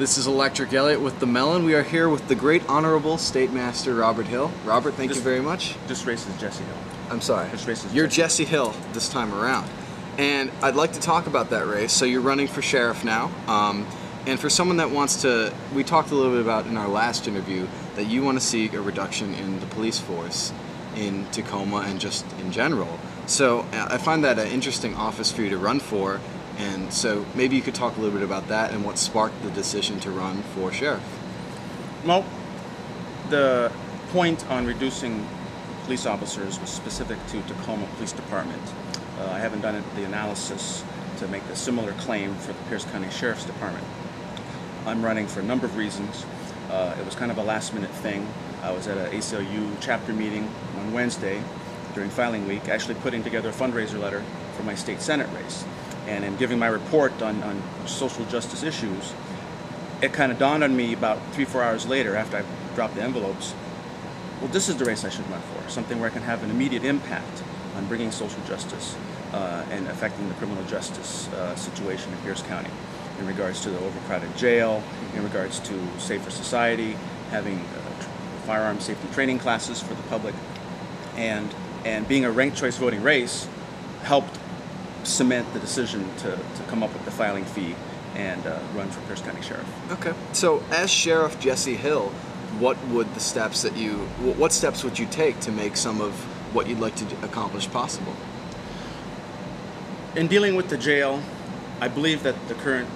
This is Electric Elliott with the Melon. We are here with the Great Honorable State Master Robert Hill. Robert, thank you very much. This race is Jesse Hill. I'm sorry. This race is You're Jesse Hill this time around. And I'd like to talk about that race. So you're running for sheriff now. And for someone that wants to, we talked a little bit about in our last interview that you want to see a reduction in the police force in Tacoma and just in general. So I find that an interesting office for you to run for. And so maybe you could talk a little bit about that and what sparked the decision to run for sheriff. Well, the point on reducing police officers was specific to Tacoma Police Department. I haven't done the analysis to make a similar claim for the Pierce County Sheriff's Department. I'm running for a number of reasons. It was kind of a last-minute thing. I was at an ACLU chapter meeting on Wednesday during filing week, actually putting together a fundraiser letter for my state senate race. And in giving my report on social justice issues, it kind of dawned on me about 3-4 hours later after I dropped the envelopes, well, this is the race I should run for, something where I can have an immediate impact on bringing social justice and affecting the criminal justice situation in Pierce County in regards to the overcrowded jail, in regards to safer society, having firearm safety training classes for the public, and being a ranked choice voting race helped cement the decision to come up with the filing fee and run for Pierce County Sheriff. Okay. So as Sheriff Jesse Hill, what steps would you take to make some of what you'd like to accomplish possible? In dealing with the jail, I believe that the current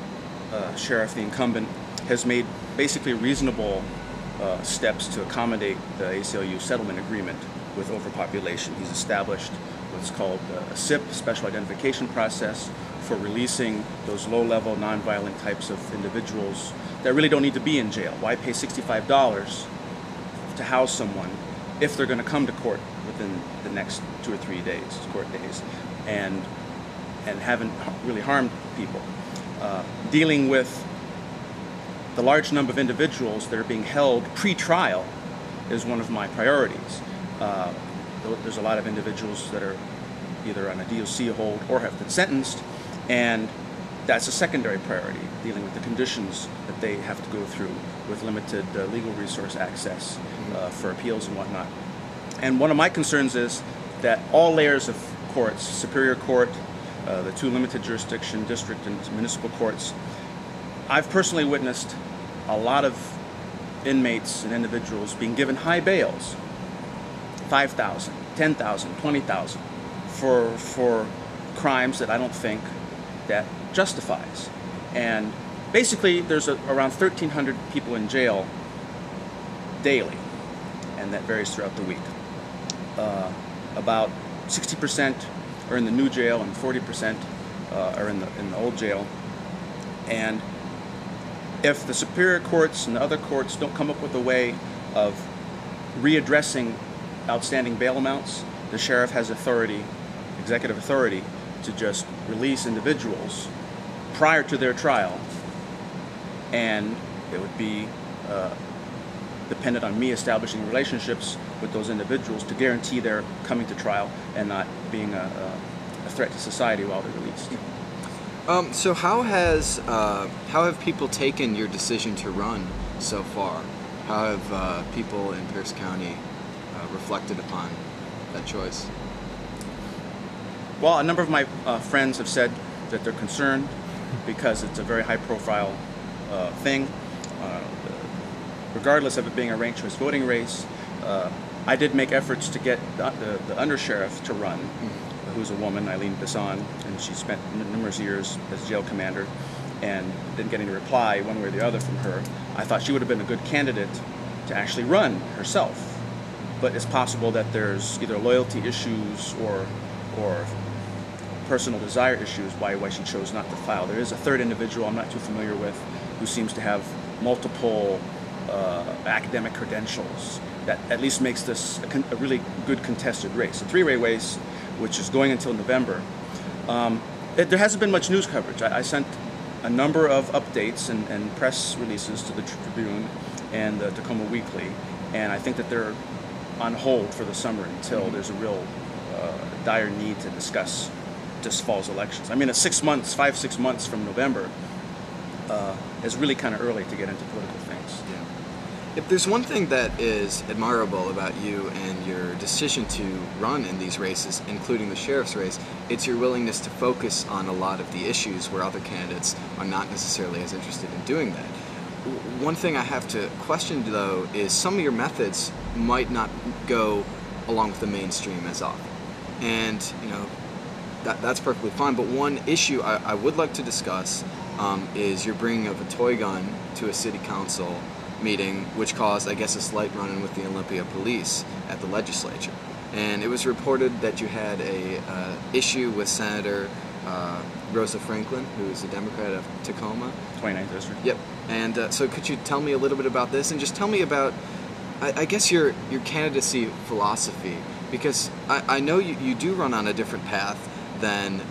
sheriff, the incumbent, has made basically reasonable steps to accommodate the ACLU settlement agreement with overpopulation. He's established what's called a SIP, Special Identification Process, for releasing those low-level, nonviolent types of individuals that really don't need to be in jail. Why pay $65 to house someone if they're going to come to court within the next 2 or 3 days, court days, and haven't really harmed people? Dealing with the large number of individuals that are being held pre-trial is one of my priorities. There's a lot of individuals that are either on a DOC hold or have been sentenced, and that's a secondary priority, dealing with the conditions that they have to go through with limited legal resource access for appeals and whatnot. And one of my concerns is that all layers of courts, Superior Court, the 2 limited jurisdiction district and municipal courts, I've personally witnessed a lot of inmates and individuals being given high bails, $5,000, $10,000, $20,000 for crimes that I don't think that justifies. And basically there's around 1,300 people in jail daily, and that varies throughout the week. About 60% are in the new jail and 40% are in the old jail. And if the superior courts and the other courts don't come up with a way of readdressing outstanding bail amounts, the sheriff has authority, executive authority, to just release individuals prior to their trial, and it would be dependent on me establishing relationships with those individuals to guarantee they're coming to trial and not being a threat to society while they're released. So how have people taken your decision to run so far? How have people in Pierce County reflected upon that choice? Well, a number of my friends have said that they're concerned because it's a very high-profile thing. Regardless of it being a ranked choice voting race, I did make efforts to get the undersheriff to run, who's a woman, Eileen Bisson, and she spent numerous years as jail commander and didn't get any reply one way or the other from her. I thought she would have been a good candidate to actually run herself. But it's possible that there's either loyalty issues or personal desire issues why she chose not to file. There is a third individual I'm not too familiar with who seems to have multiple academic credentials that at least makes this a really good contested race. A 3-way race, which is going until November. There hasn't been much news coverage. I sent a number of updates and press releases to the Tribune and the Tacoma Weekly, and I think that they're on hold for the summer until there's a real dire need to discuss this fall's elections. I mean, it's 6 months, 5-6 months from November. is really kind of early to get into political things. Yeah. If there's one thing that is admirable about you and your decision to run in these races, including the sheriff's race, it's your willingness to focus on a lot of the issues where other candidates are not necessarily as interested in doing that. One thing I have to question, though, is some of your methods might not go along with the mainstream as often. And, that's perfectly fine. But one issue I would like to discuss is your bringing of a toy gun to a city council meeting, which caused, I guess, a slight run-in with the Olympia police at the legislature. And it was reported that you had a issue with Senator Rosa Franklin, who is a Democrat of Tacoma. 29th District. Yep. And so could you tell me a little bit about this, and just tell me about, I guess, your candidacy philosophy, because I know you do run on a different path than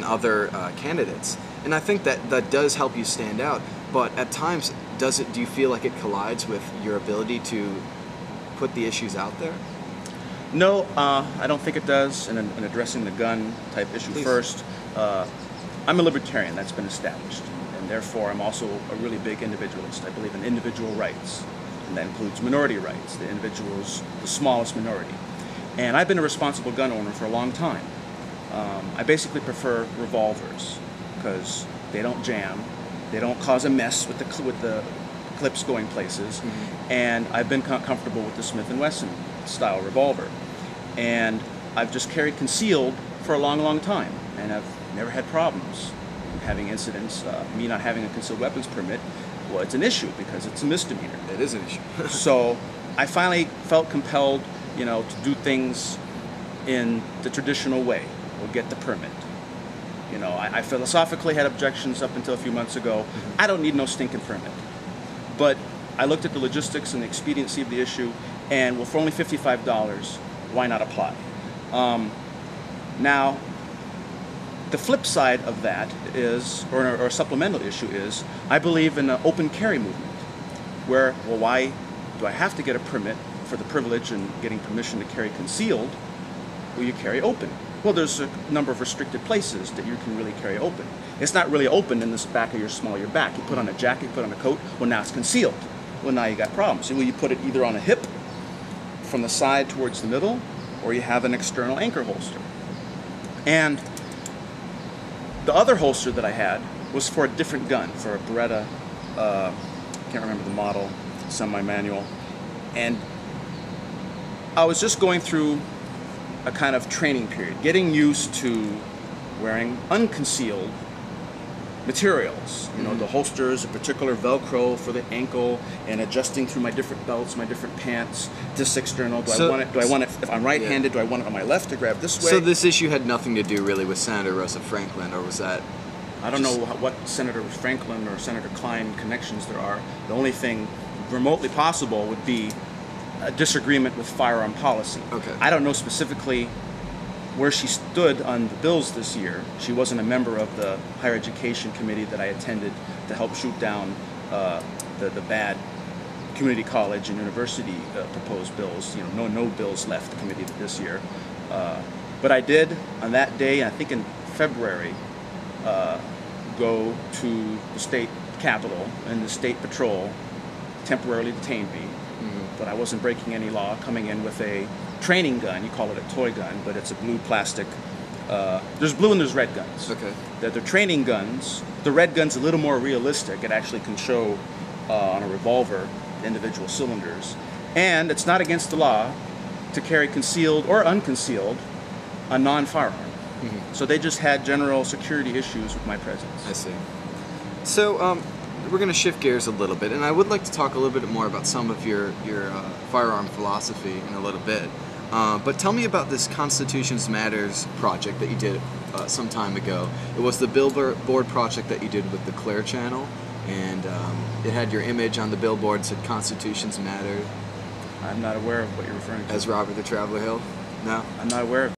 other candidates, and I think that does help you stand out. But at times, do you feel like it collides with your ability to put the issues out there? No, I don't think it does. And in addressing the gun type issue Please. first, I'm a libertarian. That's been established, and therefore I'm also a really big individualist. I believe in individual rights, and that includes minority rights. The individual's the smallest minority, and I've been a responsible gun owner for a long time. I basically prefer revolvers because they don't jam, they don't cause a mess with the clips going places, and I've been comfortable with the Smith & Wesson style revolver, and I've just carried concealed for a long time, and I've never had problems having incidents. Me not having a concealed weapons permit, well, it's an issue because it's a misdemeanor. It is an issue. So I finally felt compelled, to do things in the traditional way, or get the permit. I philosophically had objections up until a few months ago. I don't need no stinking permit. But I looked at the logistics and the expediency of the issue, and well, for only $55, why not apply? Now, the flip side of that is, or a supplemental issue is, I believe in an open carry movement, where, well, why do I have to get a permit for the privilege and getting permission to carry concealed, where you carry open? Well, there's a number of restricted places that you can really carry open. It's not really open in this back of your back. You put on a jacket, you put on a coat, well, now it's concealed. Well, now you got problems. Well, you put it either on a hip, from the side towards the middle, or you have an external anchor holster. And the other holster that I had was for a different gun, for a Beretta, can't remember the model, semi-manual. And I was just going through a kind of training period, getting used to wearing unconcealed materials. The holsters, a particular Velcro for the ankle, and adjusting through my different belts, my different pants. This external. Do I want it? If I'm right-handed, do I want it on my left to grab this way? So this issue had nothing to do really with Senator Rosa Franklin, or was that? I don't know what Senator Franklin or Senator Klein connections there are. The only thing remotely possible would be a disagreement with firearm policy. Okay. I don't know specifically where she stood on the bills this year. She wasn't a member of the higher education committee that I attended to help shoot down the bad community college and university proposed bills. No bills left the committee this year. But I did on that day, I think in February, go to the state capitol, and the state patrol temporarily detained me. But I wasn't breaking any law, coming in with a training gun. You call it a toy gun, but it's a blue plastic. There's blue and there's red guns. Okay. They're training guns. The red gun's a little more realistic. It actually can show on a revolver the individual cylinders. And it's not against the law to carry concealed or unconcealed a non-firearm. So they just had general security issues with my presence. I see. So we're going to shift gears a little bit, and I would like to talk a little bit more about some of your firearm philosophy in a little bit. But tell me about this Constitutions Matters project that you did some time ago. It was the billboard project that you did with the Claire Channel, and it had your image on the billboard, said Constitutions Matter. I'm not aware of what you're referring to. As Robert the Traveler Hill? No? I'm not aware of